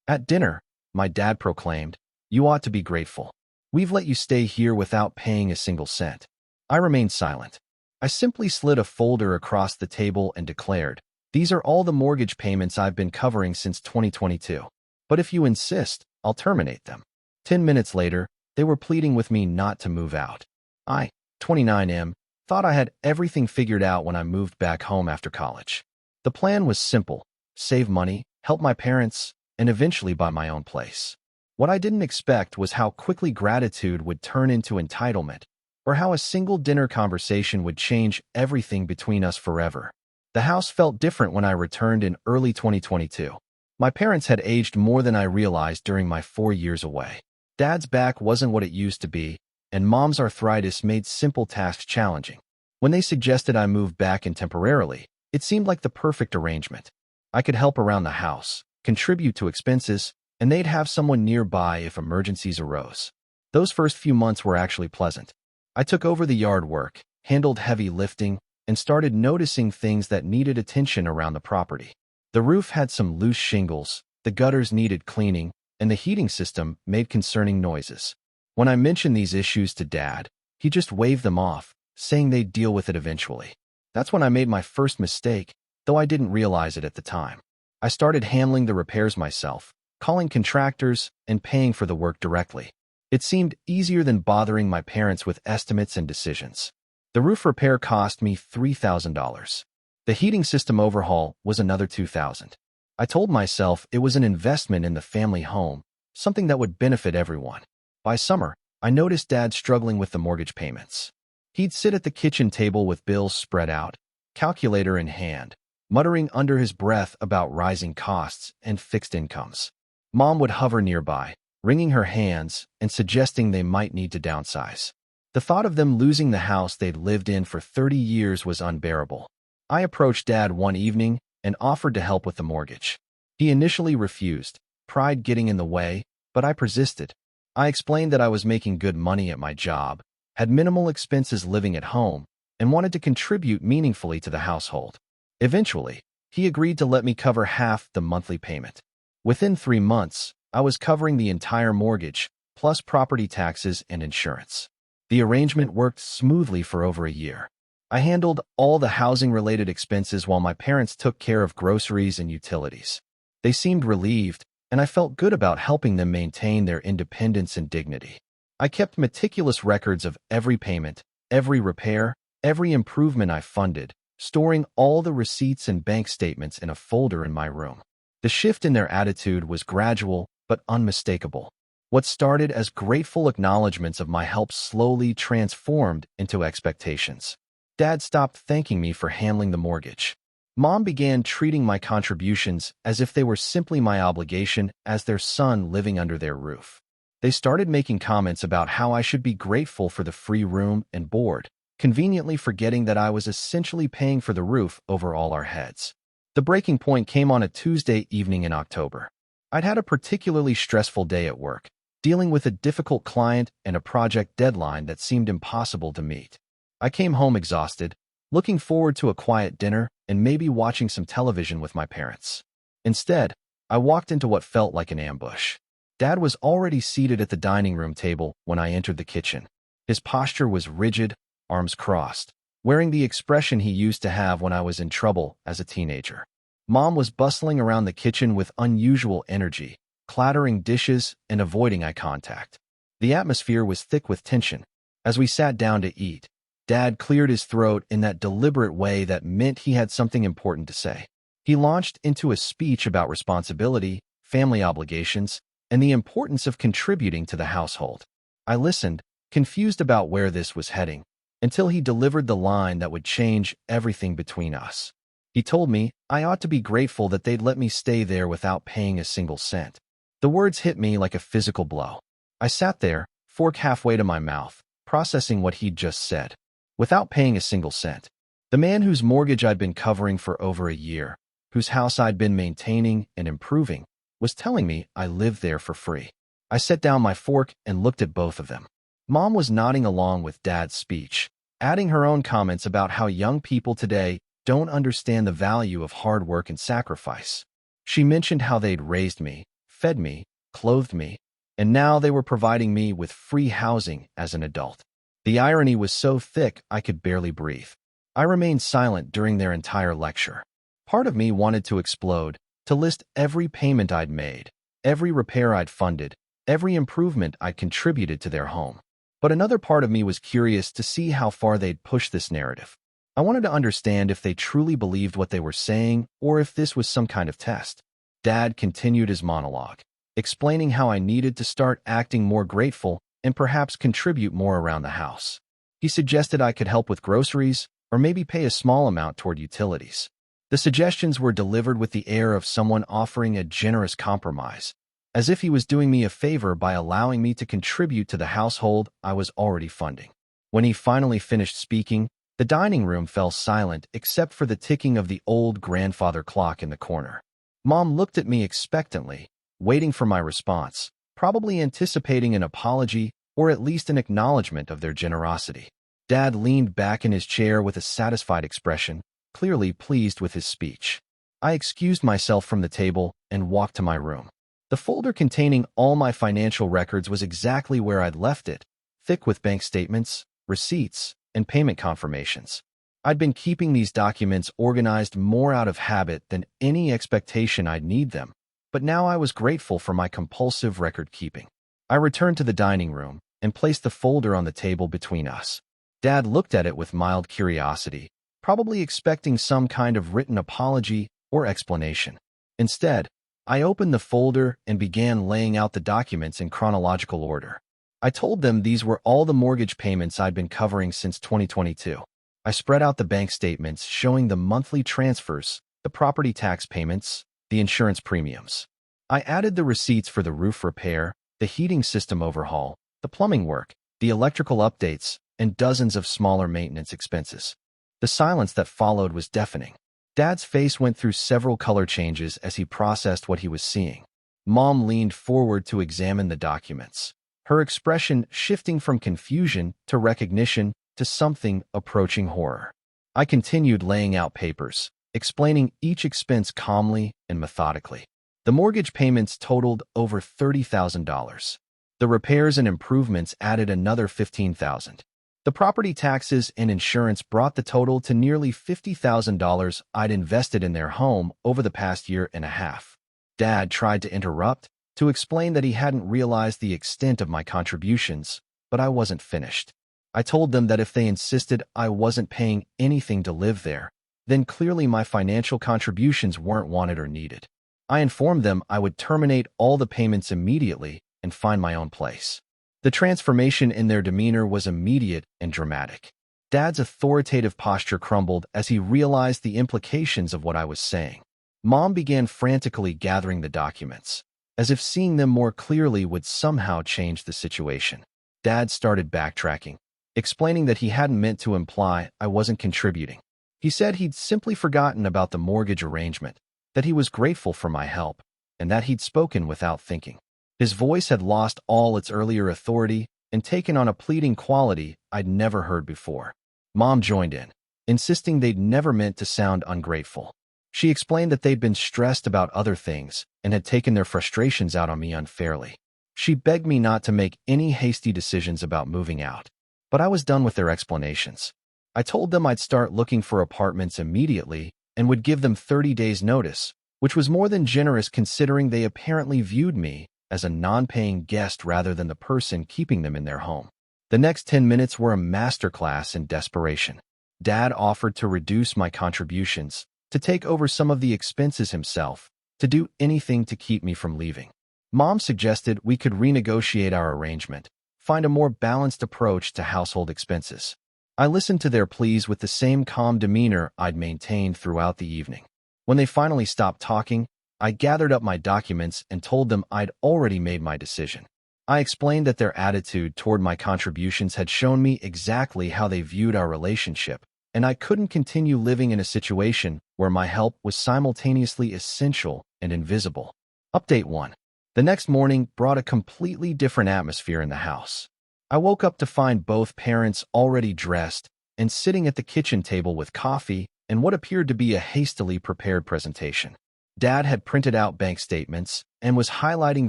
At dinner, my dad proclaimed, "You ought to be grateful. We've let you stay here without paying a single cent." I remained silent. I simply slid a folder across the table and declared, "These are all the mortgage payments I've been covering since 2022. But if you insist, I'll terminate them." 10 minutes later, they were pleading with me not to move out. I, 29M, thought I had everything figured out when I moved back home after college. The plan was simple: save money, help my parents, and eventually buy my own place. What I didn't expect was how quickly gratitude would turn into entitlement, or how a single dinner conversation would change everything between us forever. The house felt different when I returned in early 2022. My parents had aged more than I realized during my 4 years away. Dad's back wasn't what it used to be, and Mom's arthritis made simple tasks challenging. When they suggested I move back in temporarily, it seemed like the perfect arrangement. I could help around the house, contribute to expenses, and they'd have someone nearby if emergencies arose. Those first few months were actually pleasant. I took over the yard work, handled heavy lifting, and started noticing things that needed attention around the property. The roof had some loose shingles, the gutters needed cleaning, and the heating system made concerning noises. When I mentioned these issues to Dad, he just waved them off, saying they'd deal with it eventually. That's when I made my first mistake, though I didn't realize it at the time. I started handling the repairs myself, calling contractors, and paying for the work directly. It seemed easier than bothering my parents with estimates and decisions. The roof repair cost me $3,000. The heating system overhaul was another $2,000. I told myself it was an investment in the family home, something that would benefit everyone. By summer, I noticed Dad struggling with the mortgage payments. He'd sit at the kitchen table with bills spread out, calculator in hand, muttering under his breath about rising costs and fixed incomes. Mom would hover nearby, wringing her hands and suggesting they might need to downsize. The thought of them losing the house they'd lived in for 30 years was unbearable. I approached Dad one evening and offered to help with the mortgage. He initially refused, pride getting in the way, but I persisted. I explained that I was making good money at my job, had minimal expenses living at home, and wanted to contribute meaningfully to the household. Eventually, he agreed to let me cover half the monthly payment. Within 3 months, I was covering the entire mortgage, plus property taxes and insurance. The arrangement worked smoothly for over a year. I handled all the housing-related expenses while my parents took care of groceries and utilities. They seemed relieved, and I felt good about helping them maintain their independence and dignity. I kept meticulous records of every payment, every repair, every improvement I funded, storing all the receipts and bank statements in a folder in my room. The shift in their attitude was gradual but unmistakable. What started as grateful acknowledgments of my help slowly transformed into expectations. Dad stopped thanking me for handling the mortgage. Mom began treating my contributions as if they were simply my obligation as their son living under their roof. They started making comments about how I should be grateful for the free room and board, conveniently forgetting that I was essentially paying for the roof over all our heads. The breaking point came on a Tuesday evening in October. I'd had a particularly stressful day at work, dealing with a difficult client and a project deadline that seemed impossible to meet. I came home exhausted, looking forward to a quiet dinner and maybe watching some television with my parents. Instead, I walked into what felt like an ambush. Dad was already seated at the dining room table when I entered the kitchen. His posture was rigid, arms crossed, wearing the expression he used to have when I was in trouble as a teenager. Mom was bustling around the kitchen with unusual energy, clattering dishes and avoiding eye contact. The atmosphere was thick with tension. As we sat down to eat, Dad cleared his throat in that deliberate way that meant he had something important to say. He launched into a speech about responsibility, family obligations, and the importance of contributing to the household. I listened, confused about where this was heading, until he delivered the line that would change everything between us. He told me I ought to be grateful that they'd let me stay there without paying a single cent. The words hit me like a physical blow. I sat there, fork halfway to my mouth, processing what he'd just said. Without paying a single cent. The man whose mortgage I'd been covering for over a year, whose house I'd been maintaining and improving, was telling me I lived there for free. I set down my fork and looked at both of them. Mom was nodding along with Dad's speech, adding her own comments about how young people today don't understand the value of hard work and sacrifice. She mentioned how they'd raised me, fed me, clothed me, and now they were providing me with free housing as an adult. The irony was so thick I could barely breathe. I remained silent during their entire lecture. Part of me wanted to explode, to list every payment I'd made, every repair I'd funded, every improvement I'd contributed to their home. But another part of me was curious to see how far they'd push this narrative. I wanted to understand if they truly believed what they were saying or if this was some kind of test. Dad continued his monologue, explaining how I needed to start acting more grateful and perhaps contribute more around the house. He suggested I could help with groceries or maybe pay a small amount toward utilities. The suggestions were delivered with the air of someone offering a generous compromise, as if he was doing me a favor by allowing me to contribute to the household I was already funding. When he finally finished speaking, the dining room fell silent except for the ticking of the old grandfather clock in the corner. Mom looked at me expectantly, waiting for my response, probably anticipating an apology or at least an acknowledgement of their generosity. Dad leaned back in his chair with a satisfied expression, clearly pleased with his speech. I excused myself from the table and walked to my room. The folder containing all my financial records was exactly where I'd left it, thick with bank statements, receipts, and payment confirmations. I'd been keeping these documents organized more out of habit than any expectation I'd need them, but now I was grateful for my compulsive record keeping. I returned to the dining room and placed the folder on the table between us. Dad looked at it with mild curiosity, probably expecting some kind of written apology or explanation. Instead, I opened the folder and began laying out the documents in chronological order. I told them these were all the mortgage payments I'd been covering since 2022. I spread out the bank statements showing the monthly transfers, the property tax payments, the insurance premiums. I added the receipts for the roof repair, the heating system overhaul, the plumbing work, the electrical updates, and dozens of smaller maintenance expenses. The silence that followed was deafening. Dad's face went through several color changes as he processed what he was seeing. Mom leaned forward to examine the documents, her expression shifting from confusion to recognition to something approaching horror. I continued laying out papers, explaining each expense calmly and methodically. The mortgage payments totaled over $30,000. The repairs and improvements added another $15,000. The property taxes and insurance brought the total to nearly $50,000 I'd invested in their home over the past year and a half. Dad tried to interrupt, to explain that he hadn't realized the extent of my contributions, but I wasn't finished. I told them that if they insisted I wasn't paying anything to live there, then clearly my financial contributions weren't wanted or needed. I informed them I would terminate all the payments immediately and find my own place. The transformation in their demeanor was immediate and dramatic. Dad's authoritative posture crumbled as he realized the implications of what I was saying. Mom began frantically gathering the documents, as if seeing them more clearly would somehow change the situation. Dad started backtracking, explaining that he hadn't meant to imply I wasn't contributing. He said he'd simply forgotten about the mortgage arrangement, that he was grateful for my help, and that he'd spoken without thinking. His voice had lost all its earlier authority and taken on a pleading quality I'd never heard before. Mom joined in, insisting they'd never meant to sound ungrateful. She explained that they'd been stressed about other things and had taken their frustrations out on me unfairly. She begged me not to make any hasty decisions about moving out, but I was done with their explanations. I told them I'd start looking for apartments immediately and would give them 30 days' notice, which was more than generous considering they apparently viewed me as a non-paying guest rather than the person keeping them in their home. The next 10 minutes were a masterclass in desperation. Dad offered to reduce my contributions, to take over some of the expenses himself, to do anything to keep me from leaving. Mom suggested we could renegotiate our arrangement, find a more balanced approach to household expenses. I listened to their pleas with the same calm demeanor I'd maintained throughout the evening. When they finally stopped talking, I gathered up my documents and told them I'd already made my decision. I explained that their attitude toward my contributions had shown me exactly how they viewed our relationship, and I couldn't continue living in a situation where my help was simultaneously essential and invisible. Update 1. The next morning brought a completely different atmosphere in the house. I woke up to find both parents already dressed and sitting at the kitchen table with coffee and what appeared to be a hastily prepared presentation. Dad had printed out bank statements and was highlighting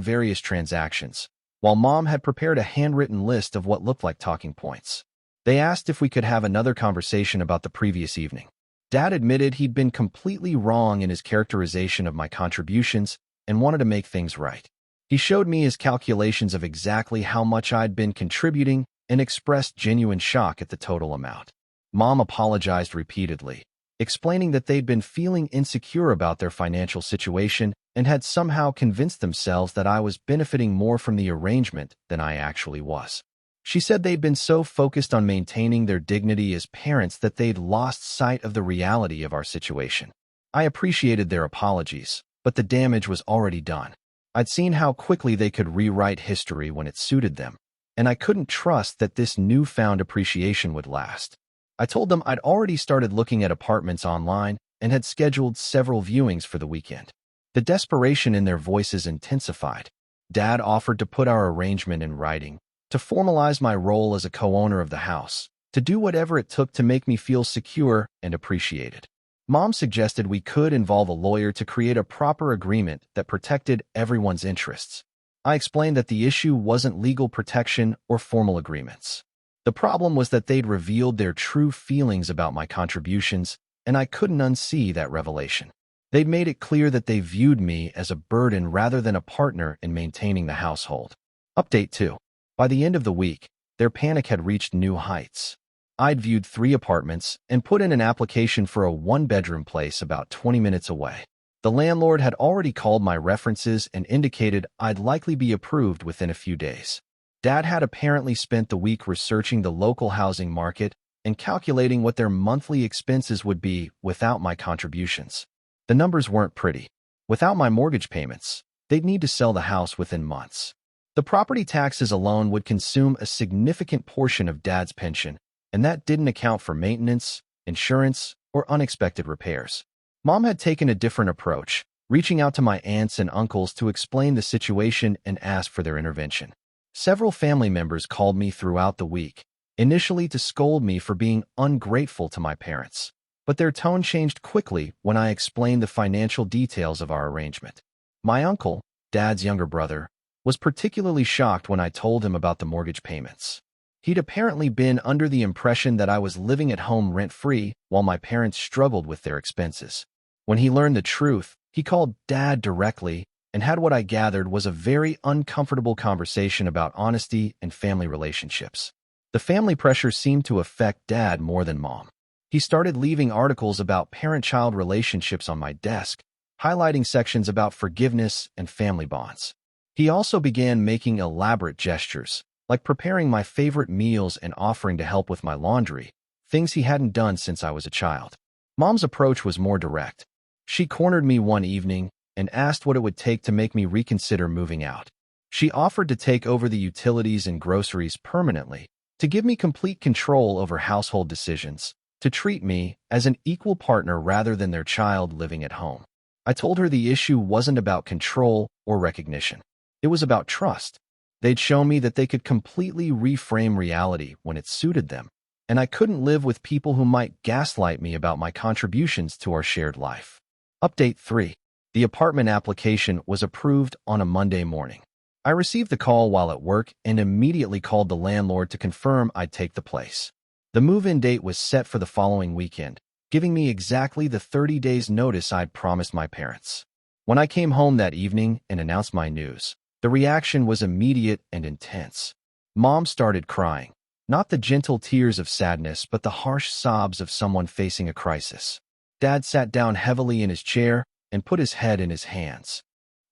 various transactions, while Mom had prepared a handwritten list of what looked like talking points. They asked if we could have another conversation about the previous evening. Dad admitted he'd been completely wrong in his characterization of my contributions and wanted to make things right. He showed me his calculations of exactly how much I'd been contributing and expressed genuine shock at the total amount. Mom apologized repeatedly, explaining that they'd been feeling insecure about their financial situation and had somehow convinced themselves that I was benefiting more from the arrangement than I actually was. She said they'd been so focused on maintaining their dignity as parents that they'd lost sight of the reality of our situation. I appreciated their apologies, but the damage was already done. I'd seen how quickly they could rewrite history when it suited them, and I couldn't trust that this newfound appreciation would last. I told them I'd already started looking at apartments online and had scheduled several viewings for the weekend. The desperation in their voices intensified. Dad offered to put our arrangement in writing, to formalize my role as a co-owner of the house, to do whatever it took to make me feel secure and appreciated. Mom suggested we could involve a lawyer to create a proper agreement that protected everyone's interests. I explained that the issue wasn't legal protection or formal agreements. The problem was that they'd revealed their true feelings about my contributions, and I couldn't unsee that revelation. They'd made it clear that they viewed me as a burden rather than a partner in maintaining the household. Update 2. By the end of the week, their panic had reached new heights. I'd viewed 3 apartments and put in an application for a 1-bedroom place about 20 minutes away. The landlord had already called my references and indicated I'd likely be approved within a few days. Dad had apparently spent the week researching the local housing market and calculating what their monthly expenses would be without my contributions. The numbers weren't pretty. Without my mortgage payments, they'd need to sell the house within months. The property taxes alone would consume a significant portion of Dad's pension, and that didn't account for maintenance, insurance, or unexpected repairs. Mom had taken a different approach, reaching out to my aunts and uncles to explain the situation and ask for their intervention. Several family members called me throughout the week, initially to scold me for being ungrateful to my parents, but their tone changed quickly when I explained the financial details of our arrangement. My uncle, Dad's younger brother, was particularly shocked when I told him about the mortgage payments. He'd apparently been under the impression that I was living at home rent-free while my parents struggled with their expenses. When he learned the truth, he called Dad directly and had what I gathered was a very uncomfortable conversation about honesty and family relationships. The family pressure seemed to affect Dad more than Mom. He started leaving articles about parent-child relationships on my desk, highlighting sections about forgiveness and family bonds. He also began making elaborate gestures, like preparing my favorite meals and offering to help with my laundry, things he hadn't done since I was a child. Mom's approach was more direct. She cornered me one evening and asked what it would take to make me reconsider moving out. She offered to take over the utilities and groceries permanently, to give me complete control over household decisions, to treat me as an equal partner rather than their child living at home. I told her the issue wasn't about control or recognition. It was about trust. They'd shown me that they could completely reframe reality when it suited them, and I couldn't live with people who might gaslight me about my contributions to our shared life. Update 3. The apartment application was approved on a Monday morning. I received the call while at work and immediately called the landlord to confirm I'd take the place. The move-in date was set for the following weekend, giving me exactly the 30 days notice I'd promised my parents. When I came home that evening and announced my news, the reaction was immediate and intense. Mom started crying, not the gentle tears of sadness, but the harsh sobs of someone facing a crisis. Dad sat down heavily in his chair and put his head in his hands.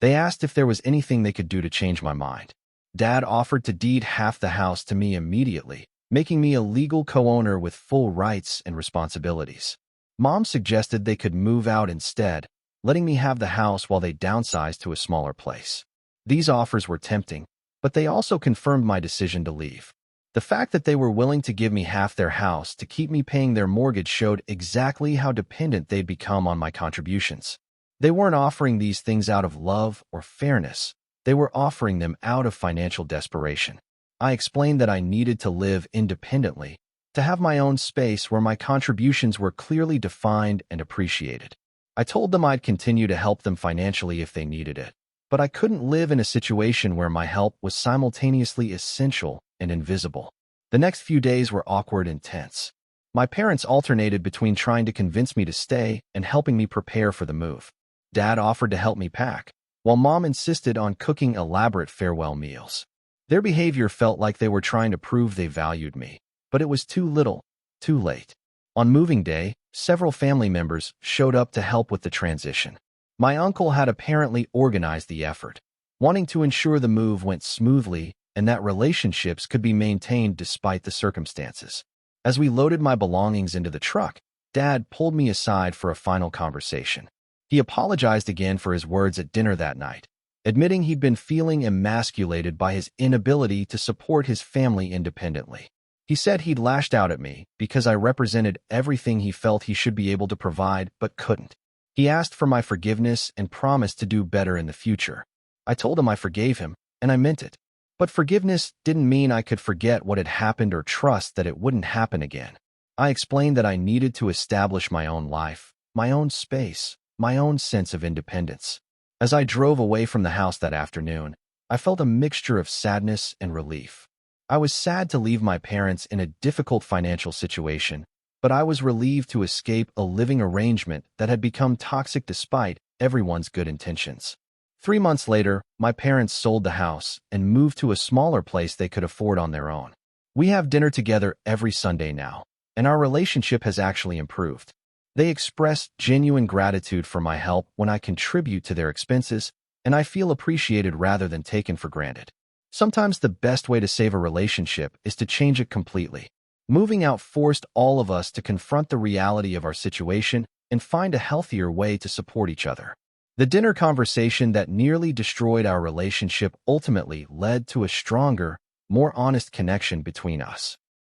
They asked if there was anything they could do to change my mind. Dad offered to deed half the house to me immediately, making me a legal co-owner with full rights and responsibilities. Mom suggested they could move out instead, letting me have the house while they downsized to a smaller place. These offers were tempting, but they also confirmed my decision to leave. The fact that they were willing to give me half their house to keep me paying their mortgage showed exactly how dependent they'd become on my contributions. They weren't offering these things out of love or fairness. They were offering them out of financial desperation. I explained that I needed to live independently, to have my own space where my contributions were clearly defined and appreciated. I told them I'd continue to help them financially if they needed it, but I couldn't live in a situation where my help was simultaneously essential and invisible. The next few days were awkward and tense. My parents alternated between trying to convince me to stay and helping me prepare for the move. Dad offered to help me pack, while Mom insisted on cooking elaborate farewell meals. Their behavior felt like they were trying to prove they valued me, but it was too little, too late. On moving day, several family members showed up to help with the transition. My uncle had apparently organized the effort, wanting to ensure the move went smoothly and that relationships could be maintained despite the circumstances. As we loaded my belongings into the truck, Dad pulled me aside for a final conversation. He apologized again for his words at dinner that night, admitting he'd been feeling emasculated by his inability to support his family independently. He said he'd lashed out at me because I represented everything he felt he should be able to provide but couldn't. He asked for my forgiveness and promised to do better in the future. I told him I forgave him, and I meant it. But forgiveness didn't mean I could forget what had happened or trust that it wouldn't happen again. I explained that I needed to establish my own life, my own space, my own sense of independence. As I drove away from the house that afternoon, I felt a mixture of sadness and relief. I was sad to leave my parents in a difficult financial situation, but I was relieved to escape a living arrangement that had become toxic despite everyone's good intentions. 3 months later, my parents sold the house and moved to a smaller place they could afford on their own. We have dinner together every Sunday now, and our relationship has actually improved. They express genuine gratitude for my help when I contribute to their expenses, and I feel appreciated rather than taken for granted. Sometimes the best way to save a relationship is to change it completely. Moving out forced all of us to confront the reality of our situation and find a healthier way to support each other. The dinner conversation that nearly destroyed our relationship ultimately led to a stronger, more honest connection between us.